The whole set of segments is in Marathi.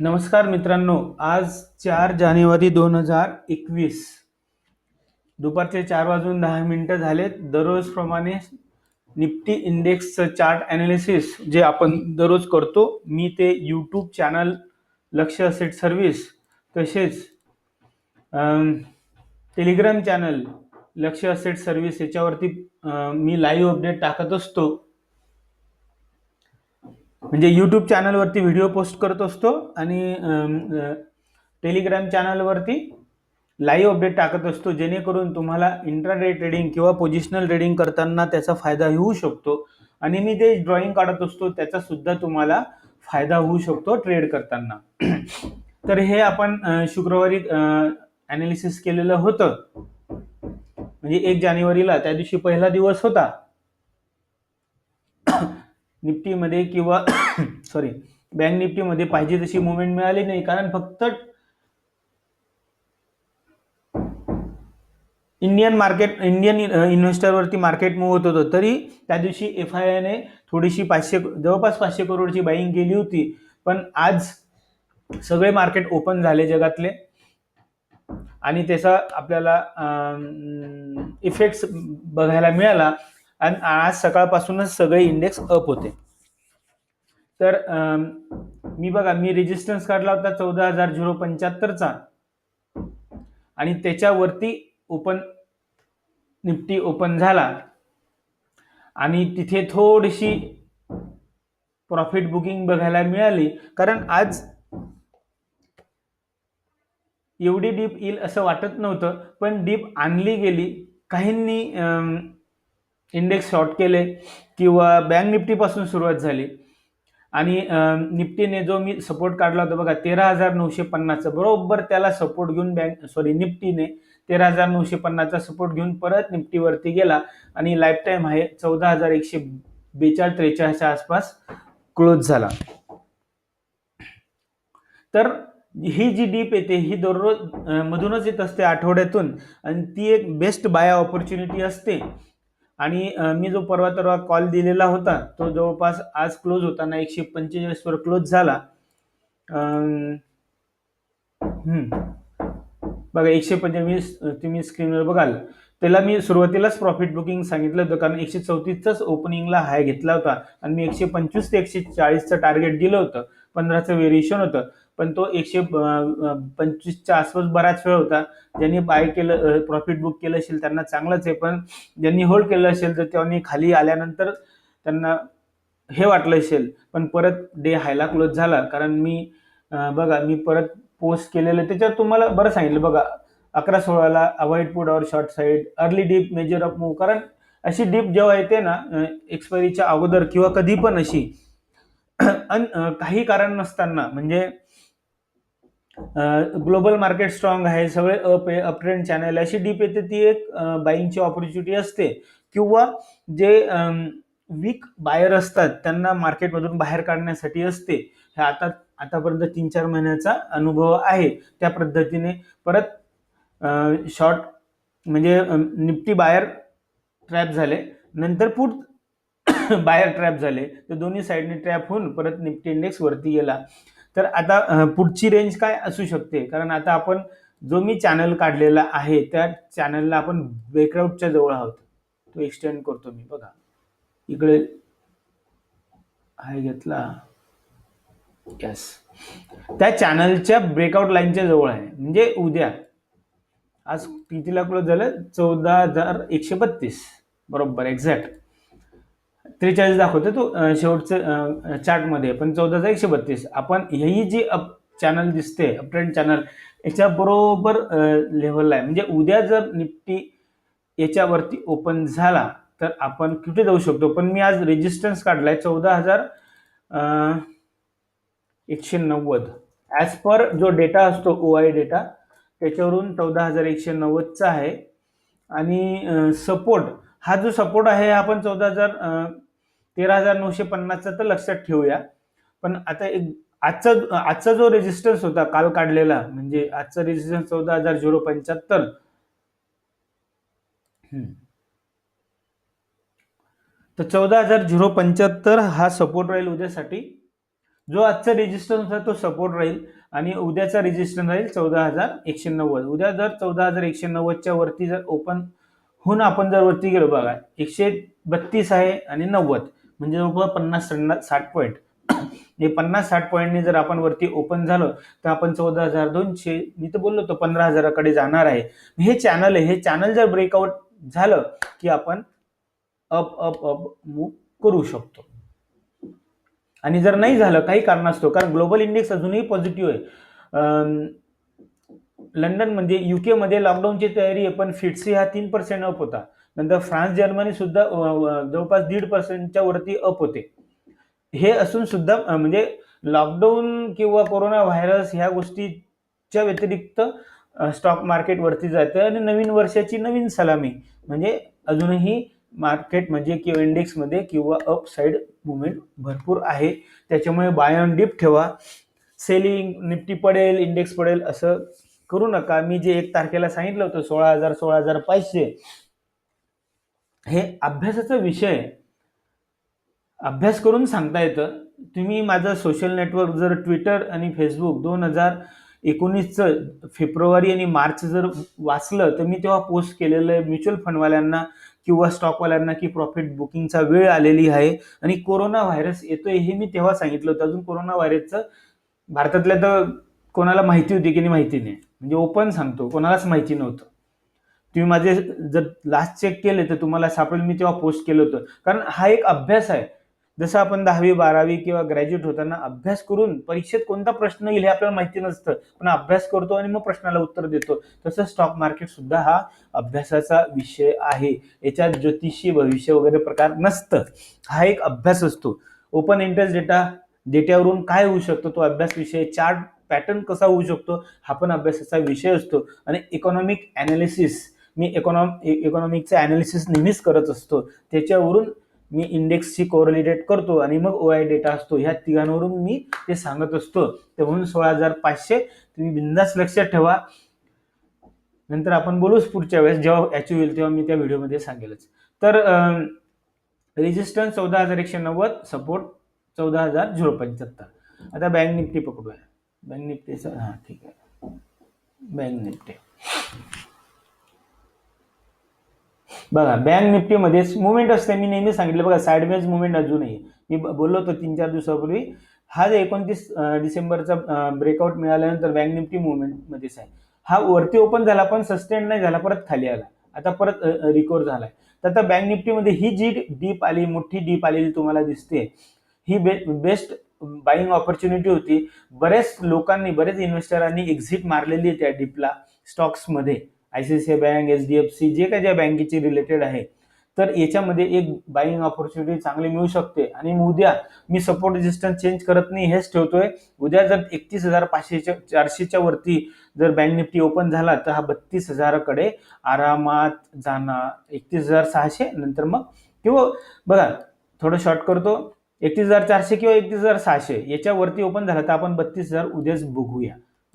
नमस्कार मित्रांनो, आज 4 जानेवारी 2021 दुपारचे 4 वाजून 10 मिनिटं झालेत. दररोजप्रमाणे निफ्टी इंडेक्सचं चार्ट ॲनालिसिस जे आपण दररोज करतो, मी ते यूट्यूब चॅनल लक्ष असेट सर्व्हिस तसेच टेलिग्राम चॅनल लक्ष असेट सर्व्हिस याच्यावरती मी लाईव्ह अपडेट टाकत असतो. म्हणजे यूट्यूब चॅनलवरती व्हिडिओ पोस्ट करत असतो आणि टेलिग्राम चॅनलवरती लाईव्ह अपडेट टाकत असतो, जेणेकरून तुम्हाला इंट्राडे ट्रेडिंग किंवा पोझिशनल ट्रेडिंग करताना त्याचा फायदा होऊ शकतो. आणि मी जे ड्रॉइंग काढत असतो त्याचा सुद्धा तुम्हाला फायदा होऊ शकतो ट्रेड करताना. तर हे आपण शुक्रवारी ॲनालिसिस केलेलं होतं, म्हणजे 1 जानेवारीला, त्या दिवशी पहिला दिवस होता निफ्टीमध्ये किंवा सॉरी बँक निफ्टीमध्ये पाहिजे तशी मुवमेंट मिळाली नाही, कारण फक्त इंडियन इन्व्हेस्टरवरती मार्केट मूव्ह होत होतं. तरी त्या दिवशी FIIने थोडीशी जवळपास 500 करोडची बाईंग केली होती. पण आज सगळे मार्केट ओपन झाले जगातले आणि त्याचा आपल्याला इफेक्ट बघायला मिळाला आणि आज सकाळपासूनच सगळे इंडेक्स अप होते. तर मी रेजिस्टन्स काढला होता 14,075चा आणि त्याच्यावरती निफ्टी ओपन झाला आणि तिथे थोडीशी प्रॉफिट बुकिंग बघायला मिळाली, कारण आज एवढी डीप येईल असं वाटत नव्हतं, पण डीप आणली गेली. काहींनी इंडेक्स शॉर्ट केले किंवा बँक निफ्टीपासून सुरुवात झाली आणि निफ्टीने जो मी सपोर्ट काढला होता बघा 13,950चा, बरोबर त्याला सपोर्ट घेऊन निफ्टीने 13,950चा सपोर्ट घेऊन परत निफ्टीवरती गेला आणि लाईफ टाईम आहे 14,142-43च्या आसपास क्लोज झाला. तर ही जी डीप येते ही दररोज मधूनच येत असते, आठवड्यातून, आणि ती एक बेस्ट बाय ऑपॉर्च्युनिटी असते. आणि मी जो परवा कॉल दिलेला होता तो जवळपास आज क्लोज होताना 145 वर क्लोज झाला. बघा 125 तुम्ही स्क्रीनवर बघाल, त्याला मी सुरुवातीलाच प्रॉफिट बुकिंग सांगितलं होतं, कारण 134च ओपनिंगला हाय घेतला होता आणि मी 125 ते 140चं टार्गेट दिलं होतं. 15चं व्हेरिएशन होतं, पण तो 125च्या आसपास बराच वेळ होता. ज्यांनी बाय केलं, प्रॉफिट बुक केलं असेल त्यांना चांगलंच आहे, पण ज्यांनी होल्ड केलं असेल तर त्यांनी खाली आल्यानंतर त्यांना हे वाटलं असेल, पण परत डे हायला क्लोज झाला. कारण मी परत पोस्ट केलेलं त्याच्यावर तुम्हाला बरं सांगितलं बघा, 11-16ला अवॉइड पुट और short side, early deep, major up move. कारण अशी डीप जेव्हा येते ना एक्सपायरीच्या अगोदर किंवा कधी पण अशी काही कारण नसताना, म्हणजे ग्लोबल मार्केट स्ट्रॉंग आहे, सगळे अप आहे, अप ट्रेंड चॅनल, अशी डीप येते, ती एक बाईंगची ऑपॉर्च्युनिटी असते. किंवा जे वीक बायर असतात त्यांना मार्केटमधून बाहेर काढण्यासाठी असते. हे आतापर्यंत 3-4 महिन्याचा अनुभव आहे. त्या पद्धतीने परत शॉर्ट म्हणजे निफ्टी बायर ट्रॅप झाले, नंतर पुट बायर ट्रॅप झाले, तर दोन्ही साईडने ट्रॅप होऊन परत निफ्टी इंडेक्स वरती गेला. तर आता पुढची रेंज काय असू शकते, कारण आता आपण जो मी चॅनल काढलेला आहे त्या चॅनलला आपण ब्रेकआउटच्या जवळ आहोत. तो एक्सटेंड करतो मी, बघा इकडे हाय घेतला, यस, त्या चॅनलच्या ब्रेकआउट लाईनच्या जवळ आहे. म्हणजे उद्या, आज कितीला क्लोज झालं, 14,132 बरोबर एक्झॅक्ट 43 दाखवतो तो शेवटचं चार्टमध्ये, पण 14,132. आपण ही जी अप चॅनल दिसते, अप ट्रेंड चॅनल, याच्या बरोबर लेव्हलला आहे. म्हणजे उद्या जर निफ्टी याच्यावरती ओपन झाला तर आपण कुठे जाऊ शकतो. पण मी आज रेजिस्टन्स काढलाय 14,190 ॲज पर जो डेटा असतो OI डेटा, त्याच्यावरून 14,190चा आहे. आणि सपोर्ट, हा जो सपोर्ट आहे आपण 13,950चा तर लक्षात ठेवूया. पण आता आजचा जो रेजिस्टन्स होता काल काढलेला, म्हणजे आजचा रेजिस्टन्स 14,075, तर 14,075 हा सपोर्ट राहील उद्यासाठी. जो आजचा रेजिस्टन्स होता तो सपोर्ट राहील आणि उद्याचा रेजिस्टन्स राहील 14,190. उद्या जर 14,190च्या वरती जर ओपन होऊन आपण जर वरती गेलो बघा 132 आहे आणि 90 म्हणजे जवळपास 50-60 पॉईंट. हे 50-60 पॉईंटने जर आपण वरती ओपन झालो तर आपण 14,200 मी तर बोललो तो 15,000कडे जाणार आहे. हे चॅनल आहे, हे चॅनल जर ब्रेकआउट झालं की आपण अप अप अप मूव्ह करू शकतो. आणि जर नाही झालं काही कारणास्तव, कारण ग्लोबल इंडेक्स अजूनही पॉझिटिव्ह आहे. लंडन म्हणजे युके मध्ये लॉकडाऊनची तयारी आहे, पण फिट्सी हा 3% अप होता. नंतर फ्रान्स जर्मनी सुद्धा जवळपास 1.5%च्या वरती अप होते. हे असून सुद्धा म्हणजे लॉकडाऊन किंवा कोरोना व्हायरस ह्या गोष्टीच्या व्यतिरिक्त स्टॉक मार्केट वरती जाते आणि नवीन वर्षाची नवीन सलामी म्हणजे अजूनही मार्केट म्हणजे किंवा इंडेक्स मध्ये किंवा अप साईड मुवमेंट भरपूर आहे. त्याच्यामुळे बाय ऑन डिप ठेवा. सेलिंग निफ्टी पडेल इंडेक्स पडेल असं करू नका. मी जे 1 तारखेला सांगितलं होतं 16,000 16,500 हे अभ्यासाचा विषय अभ्यास करून सांगता येतं. तुम्ही माझं सोशल नेटवर्क जर ट्विटर आणि फेसबुक 2019चं फेब्रुवारी आणि मार्च जर वाचलं तर मी तेव्हा पोस्ट केलेलं आहे म्युच्युअल फंडवाल्यांना किंवा स्टॉकवाल्यांना की प्रॉफिट बुकिंगचा वेळ आलेली आहे आणि कोरोना व्हायरस येतोय हे मी तेव्हा सांगितलं होतं. अजून कोरोना व्हायरसचं भारतातल्या तर कोणाला माहिती होती की नाही माहिती नाही, म्हणजे ओपन सांगतो कोणालाच माहिती नव्हतं. तुम्ही माझे जर लास्ट चेक केले तर तुम्हाला सापडेल मी तेव्हा पोस्ट केलं होतं. कारण हा एक अभ्यास आहे. जसं आपण 10वी 12वी किंवा ग्रॅज्युएट होताना अभ्यास करून परीक्षेत कोणता प्रश्न येईल हे आपल्याला माहिती नसतं, पण अभ्यास करतो आणि मग प्रश्नाला उत्तर देतो. तसं स्टॉक मार्केट सुद्धा हा अभ्यासाचा विषय आहे. याच्यात ज्योतिषी भविष्य वगैरे प्रकार नसतं. हा एक अभ्यास असतो. ओपन इंटरेस्ट डेटावरून काय होऊ शकतो तो अभ्यास विषय, चार्ट पॅटर्न कसा होऊ शकतो हा पण अभ्यासाचा विषय असतो. आणि इकॉनॉमिक अनालिसिस मी इकॉनॉमिकचं अनालिसिस नेहमीच करत असतो. त्याच्यावरून मी इंडेक्सची कोरिलेटेड करतो आणि मग OI डेटा असतो. ह्या तिघांवरून मी ते सांगत असतो. ते म्हणून 16,500 तुम्ही बिंदास लक्षात ठेवा. नंतर आपण बोलूच पुढच्या वेळेस जेव्हा अचीव होईल तेव्हा मी त्या व्हिडिओमध्ये सांगेलच. तर रेजिस्टन्स 14,190, सपोर्ट 14,075. आता बँक निफ्टी पकडूया. बँक निफ्टीचं हा ठीक आहे. बँक निफ्टी बघा, बँक निफ्टीमध्येच मुवमेंट असते. मी नेहमी सांगितलं बघा साइडवेज मुवमेंट अजूनही मी बोललो होतो 3-4 दिवसापूर्वी. हा जे 29 डिसेंबरचा ब्रेकआउट मिळाल्यानंतर बँक निफ्टी मुवमेंट मध्येच आहे. हा वरती ओपन झाला पण सस्टेन नाही झाला, परत खाली आला, आता परत रिकव्हर झालाय. तर आता बँक निफ्टीमध्ये ही जी डीप आली, मोठी डीप आलेली तुम्हाला दिसते, ही बेस्ट बाईंग ऑपॉर्च्युनिटी होती. बरेच लोकांनी बरेच इन्व्हेस्टरांनी एक्झिट मारलेली आहे त्या डीपला स्टॉक्समध्ये. ICICI बँक, HDFC जे काही ज्या बँकेची रिलेटेड आहे, तर याच्यामध्ये एक बाईंग ऑपॉर्च्युनिटी चांगली मिळू शकते. आणि उद्या मी सपोर्ट रेजिस्टन्स चेंज करत नाही, हेच ठेवतोय. उद्या जर 31,400च्या वरती जर बँक निफ्टी ओपन झाला तर हा 32,000कडे आरामात जाणार. 31,600 नंतर मग किंवा बघा थोडं शॉर्ट करतो, 31,400 किंवा 31,600 याच्यावरती ओपन झाला तर आपण 32,000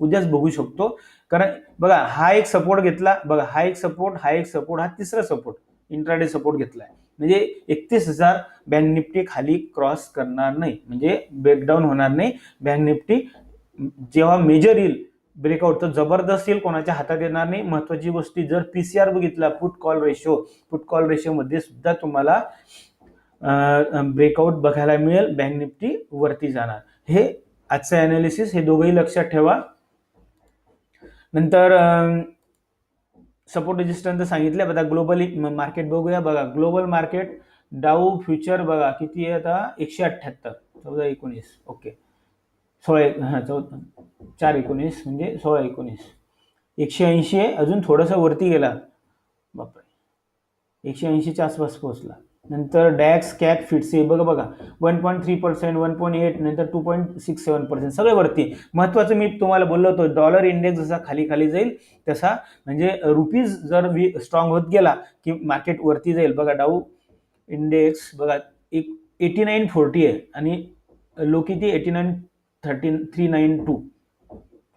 उद्याच बघू शकतो. कारण बघा हा एक सपोर्ट घेतला, बघा हा एक सपोर्ट, हा तिसरा सपोर्ट इंट्राडे सपोर्ट घेतलाय. म्हणजे 31,000 बँक निफ्टी खाली क्रॉस करणार नाही, म्हणजे ब्रेकडाऊन होणार नाही. बँक निफ्टी जेव्हा मेजर येईल ब्रेकआउट तर जबरदस्त येईल, कोणाच्या हातात येणार नाही. महत्वाची गोष्टी जर PCR बघितला पुट कॉल रेशो मध्ये सुद्धा तुम्हाला ब्रेकआउट बघायला मिळेल. बँक निफ्टी वरती जाणार. हे आजचं अनालिसिस, हे दोघंही लक्षात ठेवा. नंतर सपोर्ट रेजिस्टन्स सांगितलं. बघा ग्लोबल मार्केट बघूया. बघा ग्लोबल मार्केट डाऊ फ्युचर बघा किती आहे आता 178, 14-19 ओके 4-19 म्हणजे 16-19 180 आहे. अजून थोडंसं वरती गेला, बापरे 180च्या आसपास पोहोचला. नंतर डॅक्स कॅक फिटसी बघा 1.3%, 1.8, नंतर 2.67% सगळे वरती. महत्वाचं मी तुम्हाला बोललो होतो डॉलर इंडेक्स जसा खाली खाली जाईल तसा म्हणजे रुपीज जर स्ट्रॉंग होत गेला की मार्केट वरती जाईल. बघा डाऊ इंडेक्स बघा 8940 आहे आणि लो किती 89,392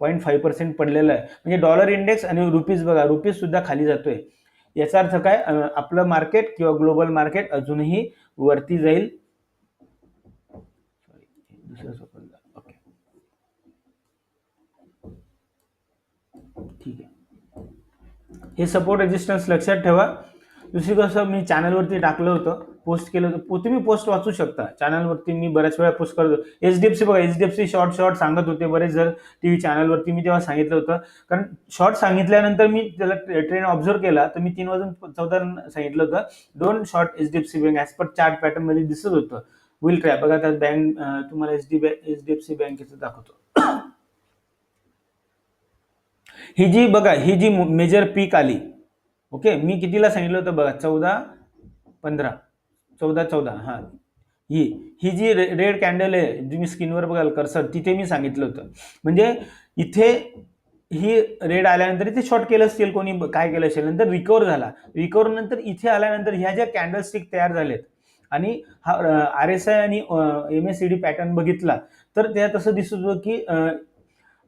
0.5% पडलेलं आहे. म्हणजे डॉलर इंडेक्स आणि रुपीज बघा, रुपीज सुद्धा खाली जातोय. याचा अर्थ काय, आपलं मार्केट किंवा ग्लोबल मार्केट अजूनही वरती जाईल. ठीक आहे, हे सपोर्ट रेजिस्टन्स लक्षात ठेवा. दुसरी गोष्ट, मी चॅनलवरती टाकलं होतं, पोस्ट केलं होतं, तुम्ही पोस्ट वाचू शकता. चॅनलवरती मी बऱ्याच वेळा पोस्ट करतो. एचडीएफसी बघा, एचडीएफसी शॉर्ट सांगत होते बरेच जर टीव्ही चॅनलवरती, मी तेव्हा सांगितलं होतं. कारण शॉर्ट सांगितल्यानंतर मी त्याला ट्रेंड ऑब्झर्व केला, तर मी 3:14 सांगितलं होतं. 2 short HDFC bank as per chart pattern मध्ये दिसत होतं. विल ट्रॅप बघा, त्यात बँक तुम्हाला एचडीएफसी बँकेचं दाखवतो. ही जी मेजर पीक आली, ओके, मी कितीला सांगितलं होतं बघा, 14 हा, ही जी रेड कॅन्डल आहे, तुम्ही स्क्रीनवर बघाल कर्सर, तिथे मी सांगितलं होतं. म्हणजे इथे ही रेड आल्यानंतर इथे शॉर्ट केलं असेल, कोणी काय केलं असेल, नंतर रिकवर झाला, रिकवर नंतर इथे आल्यानंतर ह्या ज्या कॅन्डलस्टिक तयार झालेत आणि हा RSI आणि MACD पॅटर्न बघितला, तर त्या तसं दिसत होतं की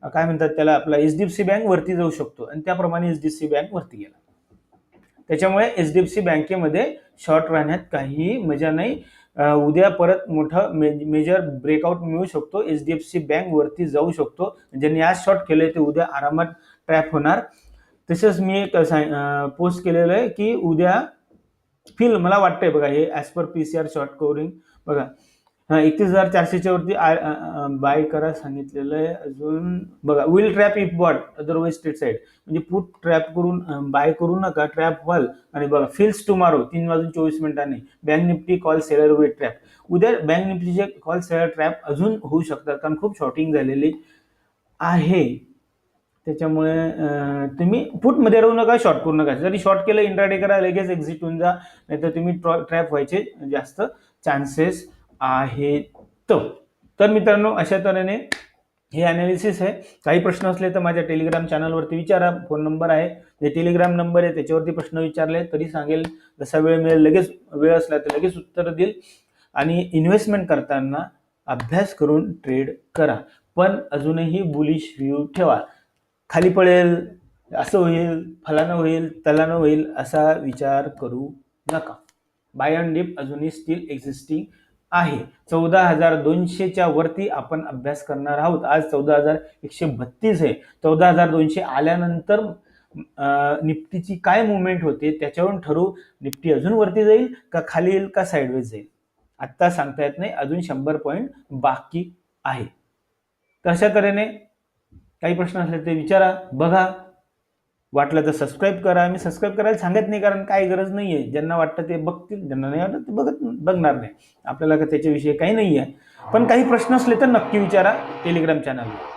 काय म्हणतात त्याला, आपला एचडीएफसी बँक वरती जाऊ शकतो, आणि त्याप्रमाणे एचडीएफसी बँक वरती गेला. त्याच्यामुळे एचडीएफसी बँकेमध्ये शॉर्ट राहण्यात काहीही मजा नाही. उद्या परत मोठं मेजर ब्रेकआउट मिळू शकतो, एचडीएफसी बँक वरती जाऊ शकतो. ज्यांनी आज शॉर्ट केलंय ते उद्या आरामात ट्रॅप होणार. तसंच मी एक पोस्ट केलेलं आहे की उद्या मला वाटतंय बघा, हे as per PCR short covering बघा, 31,400च्या वरती बाय करा सांगितलेलं आहे. अजून बघा, will trap if bought otherwise straight side, म्हणजे पुट ट्रॅप करून बाय करू नका, ट्रॅप व्हाल. आणि बघा, फिल्स tomorrow 3:24 bank Nifty call seller with trap. उद्या बँक निफ्टीचे कॉल सेलर ट्रॅप अजून होऊ शकतात, कारण खूप शॉर्टिंग झालेली आहे. त्याच्यामुळे तुम्ही पुटमध्ये राहू नका, शॉर्ट करू नका. जरी शॉर्ट केलं, इंट्राडे करा, लगेच एक्झिट होऊन जा, नाहीतर तुम्ही ट्रॅप व्हायचे जास्त चान्सेस आहेत. तर मित्रांनो, अशा तऱ्हेने हे अनालिसिस आहे. काही प्रश्न असले तर माझ्या टेलिग्राम चॅनलवरती विचारा, फोन नंबर आहे, जे टेलिग्राम नंबर आहे त्याच्यावरती प्रश्न विचारले तरी सांगेल. जसा वेळ मिळेल, लगेच वेळ असला तर लगेच उत्तर देईल. आणि इन्व्हेस्टमेंट करताना अभ्यास करून ट्रेड करा, पण अजूनही बुलिश व्ह्यू ठेवा. खाली पडेल, असं होईल, फलानं होईल, तलानं होईल, असा विचार करू नका. बाय ऑन डिप अजूनही स्टील एक्झिस्टिंग आहे. 14,200च्या वरती आपण अभ्यास करणार आहोत. आज 14,132 आहे. 14,200 आल्यानंतर निफ्टीची काय मुवमेंट होते त्याच्यावरून ठरवू, निफ्टी अजून वरती जाईल का खाली येईल का साईडवेज जाईल, आत्ता सांगता येत नाही. अजून 100 पॉईंट बाकी आहे. तर अशा तऱ्हेने काही प्रश्न असले ते विचारा, बघा. वाटलं तर सबस्क्राईब करा. मी सबस्क्राईब करायला सांगत नाही, कारण काही गरज नाहीये. ज्यांना वाटतं ते बघतील, ज्यांना नाही वाटत ते बघणार नाही. आपल्याला त्याच्याविषयी काही नाहीये. पण काही प्रश्न असले तर नक्की विचारा टेलिग्राम चॅनलवर.